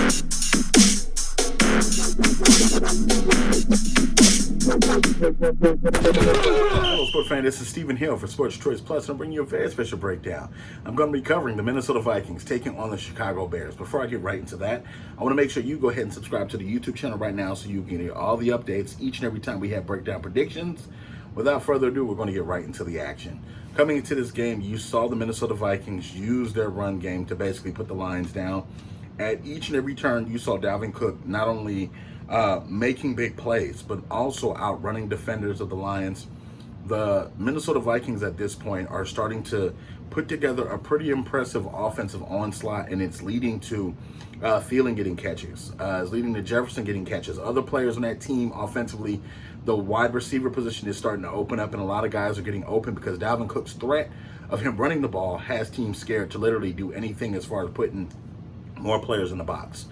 Hello, sports fan. This is Stephen Hill for Sports Choice Plus, and I'm bringing you a very special breakdown. I'm going to be covering the Minnesota Vikings taking on the Chicago Bears. Before I get right into that, I want to make sure you go ahead and subscribe to the YouTube channel right now so you can get all the updates each and every time we have breakdown predictions. Without further ado, we're going to get right into the action. Coming into this game, you saw the Minnesota Vikings use their run game to basically put the Lions down. At each and every turn, you saw Dalvin Cook not only making big plays, but also outrunning defenders of the Lions. The Minnesota Vikings at this point are starting to put together a pretty impressive offensive onslaught, and it's leading to Thielen getting catches. It's leading to Jefferson getting catches. Other players on that team offensively, the wide receiver position is starting to open up, and a lot of guys are getting open because Dalvin Cook's threat of him running the ball has teams scared to literally do anything as far as putting more players in the box.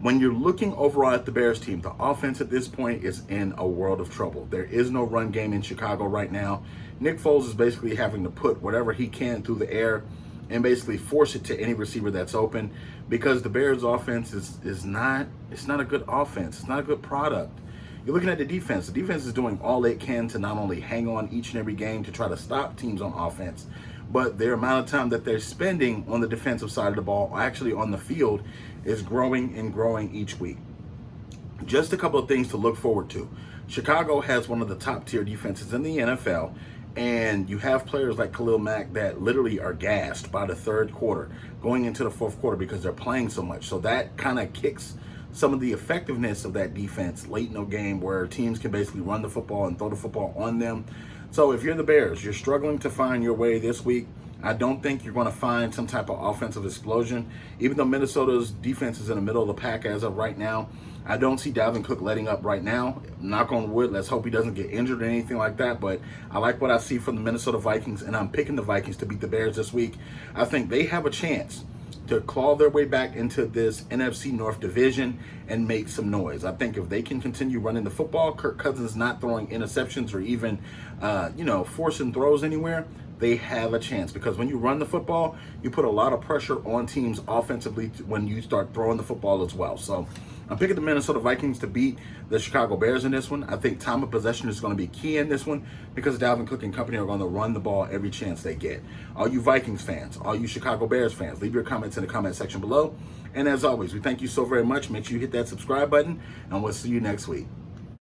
When you're looking overall at the Bears team, the offense at this point is in a world of trouble. There is no run game in Chicago right now. Nick Foles is basically having to put whatever he can through the air and basically force it to any receiver that's open, because the Bears offense is not a good offense. It's not a good product. You're looking at the defense. The defense is doing all it can to not only hang on each and every game to try to stop teams on offense, but their amount of time that they're spending on the defensive side of the ball, actually on the field, is growing and growing each week. Just a couple of things to look forward to. Chicago has one of the top tier defenses in the NFL, and you have players like Khalil Mack that literally are gassed by the third quarter, going into the fourth quarter because they're playing so much. So that kind of kicks some of the effectiveness of that defense late in the game, where teams can basically run the football and throw the football on them. So if you're the Bears, you're struggling to find your way this week, I don't think you're going to find some type of offensive explosion. Even though Minnesota's defense is in the middle of the pack as of right now, I don't see Dalvin Cook letting up right now. Knock on wood, let's hope he doesn't get injured or anything like that. But I like what I see from the Minnesota Vikings, and I'm picking the Vikings to beat the Bears this week. I think they have a chance to claw their way back into this NFC North division and make some noise. I think if they can continue running the football, Kirk Cousins not throwing interceptions or even, forcing throws anywhere, they have a chance. Because when you run the football, you put a lot of pressure on teams offensively when you start throwing the football as well. So I'm picking the Minnesota Vikings to beat the Chicago Bears in this one. I think time of possession is going to be key in this one because Dalvin Cook and company are going to run the ball every chance they get. All you Vikings fans, all you Chicago Bears fans, leave your comments in the comment section below. And as always, we thank you so very much. Make sure you hit that subscribe button, and we'll see you next week.